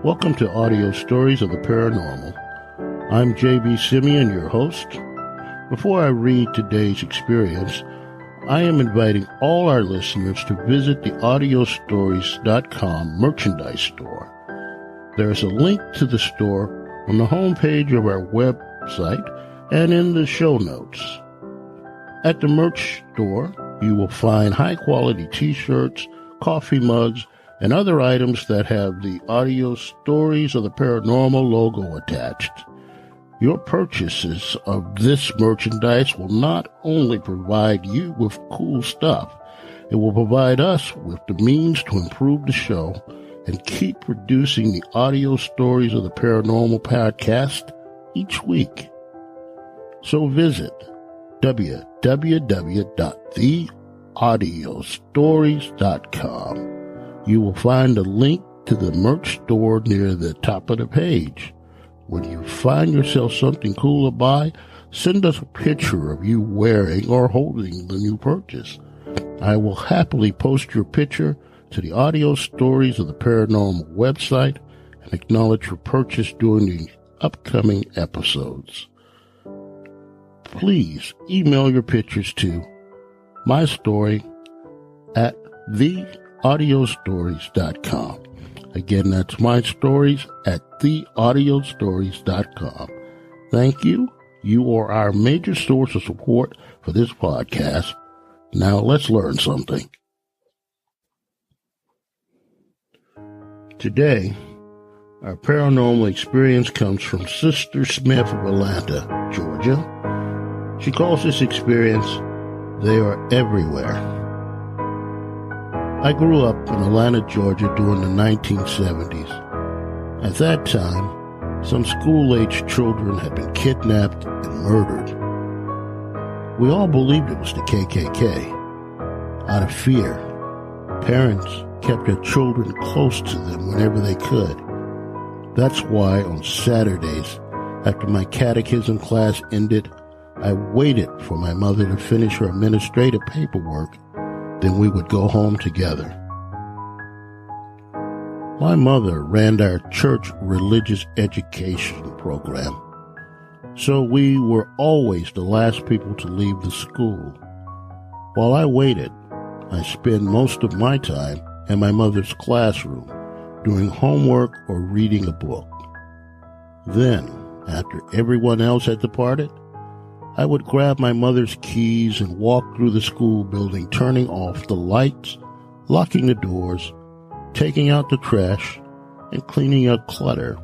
Welcome to Audio Stories of the Paranormal. I'm J.B. Simeon, your host. Before I read today's experience, I am inviting all our listeners to visit the audiostories.com merchandise store. There is a link to the store on the homepage of our website and in the show notes. At the merch store, you will find high-quality t-shirts, coffee mugs, and other items that have the Audio Stories of the Paranormal logo attached. Your purchases of this merchandise will not only provide you with cool stuff, it will provide us with the means to improve the show and keep producing the Audio Stories of the Paranormal podcast each week. So visit www.theaudiostories.com. You will find a link to the merch store near the top of the page. When you find yourself something cool to buy, send us a picture of you wearing or holding the new purchase. I will happily post your picture to the Audio Stories of the Paranormal website and acknowledge your purchase during the upcoming episodes. Please email your pictures to mystory@theaudiostories.com. Again, that's mystories@theaudiostories.com. Thank you. You are our major source of support for this podcast. Now let's learn something. Today, our paranormal experience comes from Sister Smith of Atlanta, Georgia. She calls this experience, "They Are Everywhere." I grew up in Atlanta, Georgia during the 1970s. At that time, some school-aged children had been kidnapped and murdered. We all believed it was the KKK. Out of fear, parents kept their children close to them whenever they could. That's why on Saturdays, after my catechism class ended, I waited for my mother to finish her administrative paperwork. Then we would go home together. My mother ran our church religious education program, so we were always the last people to leave the school. While I waited, I spent most of my time in my mother's classroom, doing homework or reading a book. Then, after everyone else had departed, I would grab my mother's keys and walk through the school building, turning off the lights, locking the doors, taking out the trash, and cleaning up clutter.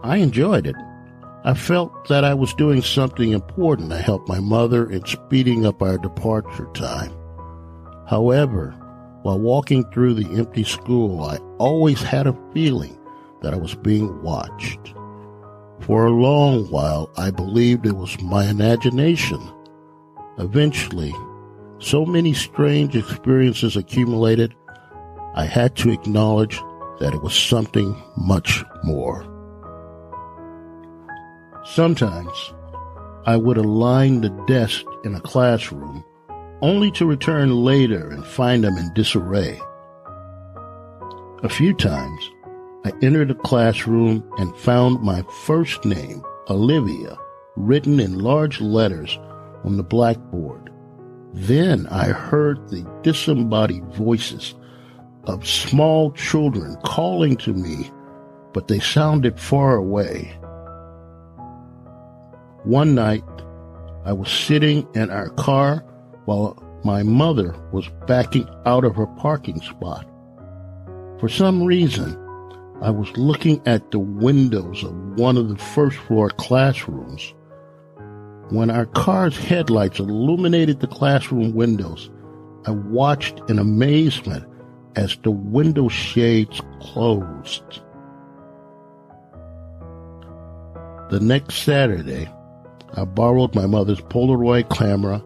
I enjoyed it. I felt that I was doing something important to help my mother in speeding up our departure time. However, while walking through the empty school, I always had a feeling that I was being watched. For a long while, I believed it was my imagination. Eventually, so many strange experiences accumulated, I had to acknowledge that it was something much more. Sometimes, I would align the desk in a classroom, only to return later and find them in disarray. A few times, I entered a classroom and found my first name, Olivia, written in large letters on the blackboard. Then I heard the disembodied voices of small children calling to me, but they sounded far away. One night, I was sitting in our car while my mother was backing out of her parking spot. For some reason, I was looking at the windows of one of the first-floor classrooms. When our car's headlights illuminated the classroom windows, I watched in amazement as the window shades closed. The next Saturday, I borrowed my mother's Polaroid camera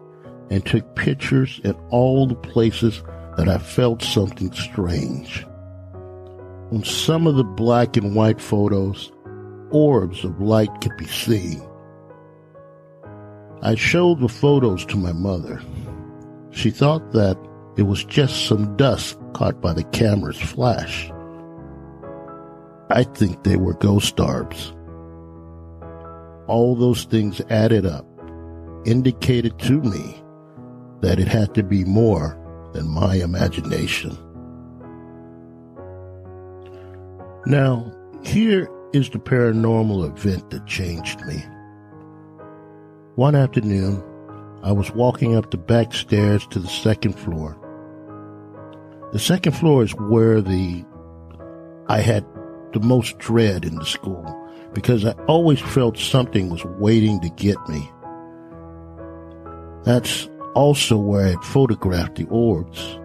and took pictures in all the places that I felt something strange. On some of the black and white photos, orbs of light could be seen. I showed the photos to my mother. She thought that it was just some dust caught by the camera's flash. I think they were ghost orbs. All those things added up indicated to me that it had to be more than my imagination. Now, here is the paranormal event that changed me. One afternoon, I was walking up the back stairs to the second floor. The second floor is where I had the most dread in the school, because I always felt something was waiting to get me. That's also where I had photographed the orbs.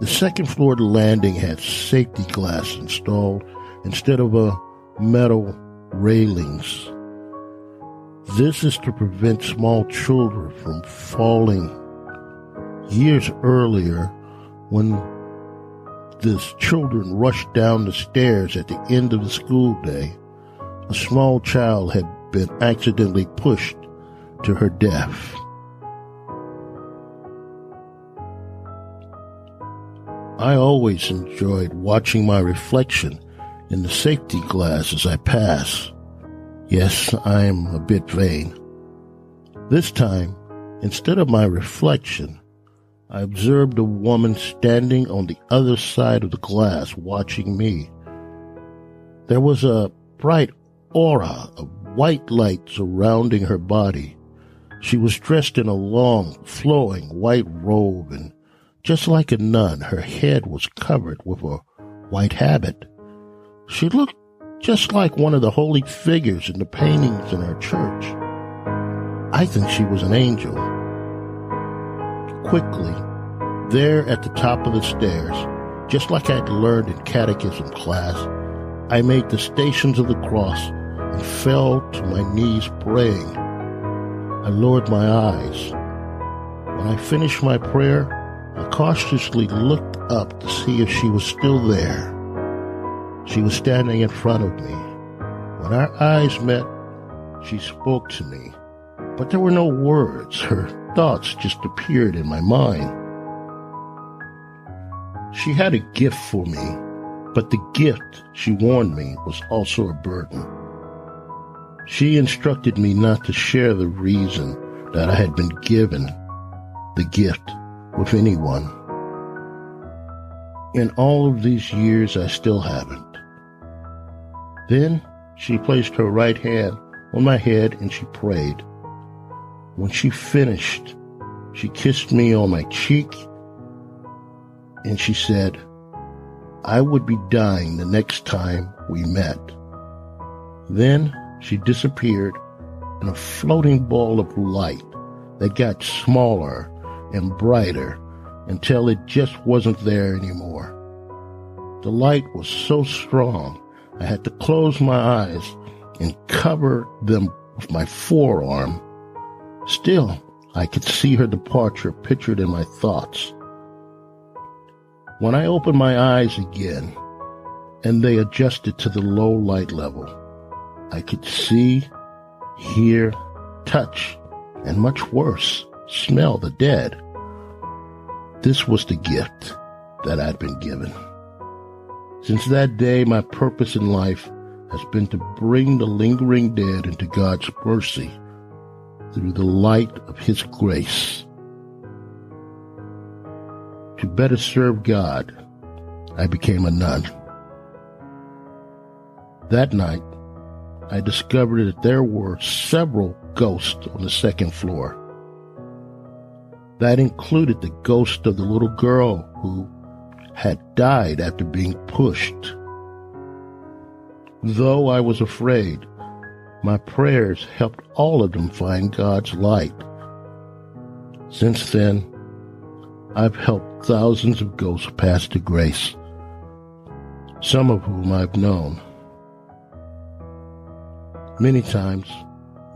The second floor landing had safety glass installed instead of metal railings. This is to prevent small children from falling. Years earlier, when the children rushed down the stairs at the end of the school day, a small child had been accidentally pushed to her death. I always enjoyed watching my reflection in the safety glass as I pass. Yes, I am a bit vain. This time, instead of my reflection, I observed a woman standing on the other side of the glass watching me. There was a bright aura of white light surrounding her body. She was dressed in a long, flowing white robe, and just like a nun, her head was covered with a white habit. She looked just like one of the holy figures in the paintings in our church. I think she was an angel. Quickly, there at the top of the stairs, just like I'd learned in catechism class, I made the Stations of the Cross and fell to my knees praying. I lowered my eyes. When I finished my prayer, I cautiously looked up to see if she was still there. She was standing in front of me. When our eyes met, she spoke to me, but there were no words. Her thoughts just appeared in my mind. She had a gift for me, but the gift, she warned me, was also a burden. She instructed me not to share the reason that I had been given the gift with anyone. In all of these years, I still haven't. Then she placed her right hand on my head and she prayed. When she finished, she kissed me on my cheek and she said, I would be dying the next time we met. Then she disappeared in a floating ball of light that got smaller and brighter until it just wasn't there anymore. The light was so strong, I had to close my eyes and cover them with my forearm. Still, I could see her departure pictured in my thoughts. When I opened my eyes again, and they adjusted to the low light level, I could see, hear, touch, and much worse, smell the dead. This was the gift that I'd been given. Since that day, my purpose in life has been to bring the lingering dead into God's mercy through the light of His grace. To better serve God, I became a nun. That night, I discovered that there were several ghosts on the second floor. That included the ghost of the little girl who had died after being pushed. Though I was afraid, my prayers helped all of them find God's light. Since then, I've helped thousands of ghosts pass to grace, some of whom I've known. Many times,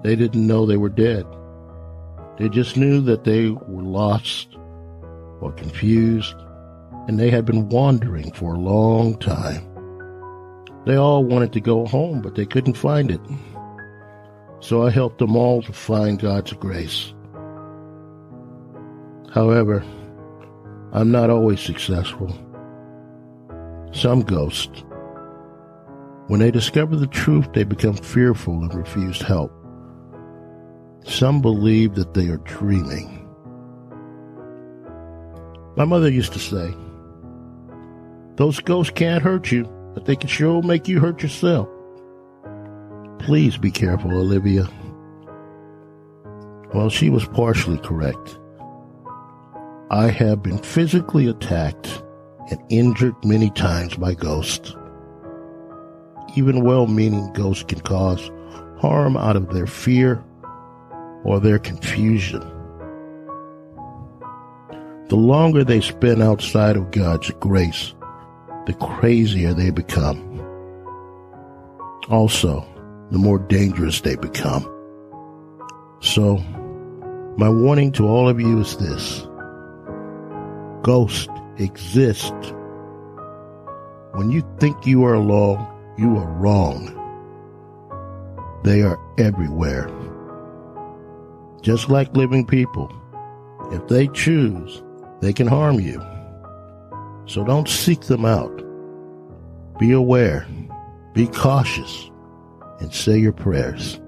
they didn't know they were dead. They just knew that they were lost or confused, and they had been wandering for a long time. They all wanted to go home, but they couldn't find it. So I helped them all to find God's grace. However, I'm not always successful. Some ghosts When they discover the truth, they become fearful and refuse help. Some believe that they are dreaming. My mother used to say, "Those ghosts can't hurt you, but they can sure make you hurt yourself." Please be careful, Olivia. Well, she was partially correct. I have been physically attacked and injured many times by ghosts. Even well-meaning ghosts can cause harm out of their fear or their confusion. The longer they spend outside of God's grace, the crazier they become. Also, the more dangerous they become. So, my warning to all of you is this: ghosts exist. When you think you are alone, you are wrong. They are everywhere. Just like living people, if they choose, they can harm you. So don't seek them out. Be aware, be cautious, and say your prayers.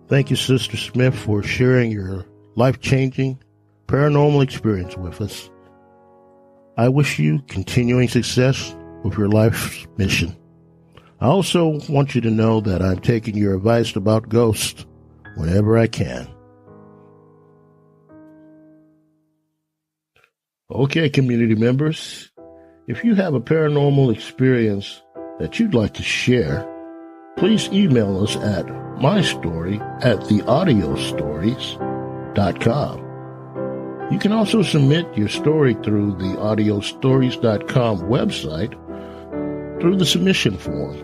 Thank you, Sister Smith, for sharing your life-changing paranormal experience with us. I wish you continuing success with your life's mission. I also want you to know that I'm taking your advice about ghosts whenever I can. Okay, community members, if you have a paranormal experience that you'd like to share, please email us at mystory@theaudiostories.com. You can also submit your story through the audiostories.com website through the submission form,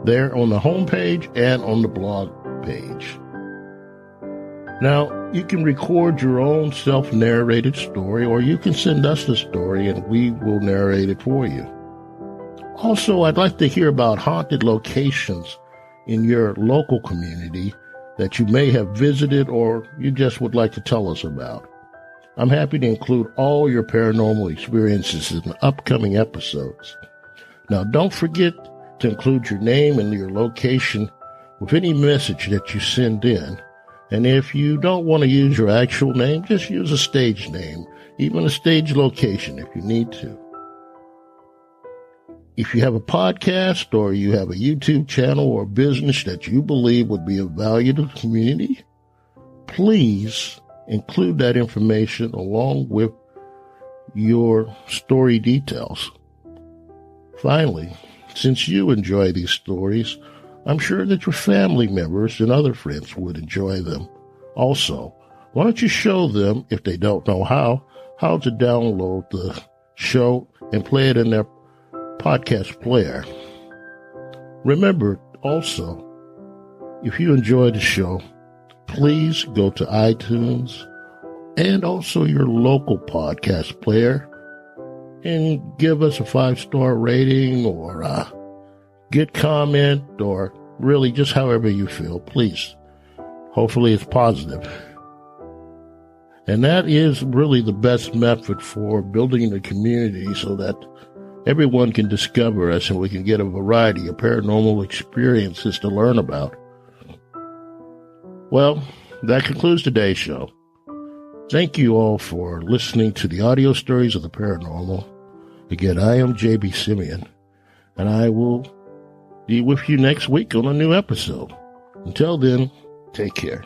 there on the homepage and on the blog page. Now, you can record your own self-narrated story, or you can send us the story and we will narrate it for you. Also, I'd like to hear about haunted locations in your local community that you may have visited or you just would like to tell us about. I'm happy to include all your paranormal experiences in upcoming episodes. Now, don't forget to include your name and your location with any message that you send in. And if you don't want to use your actual name, just use a stage name, even a stage location if you need to. If you have a podcast or you have a YouTube channel or business that you believe would be of value to the community, please include that information along with your story details. Finally, since you enjoy these stories, I'm sure that your family members and other friends would enjoy them. Also, why don't you show them, if they don't know how to download the show and play it in their podcast player. Remember, also, if you enjoy the show, please go to iTunes and also your local podcast player and give us a 5-star rating or a good comment, or really just however you feel, please. Hopefully it's positive. And that is really the best method for building the community so that everyone can discover us and we can get a variety of paranormal experiences to learn about. Well, that concludes today's show. Thank you all for listening to the audio stories of the paranormal. Again, I am J.B. Simeon, and I will be with you next week on a new episode. Until then, take care.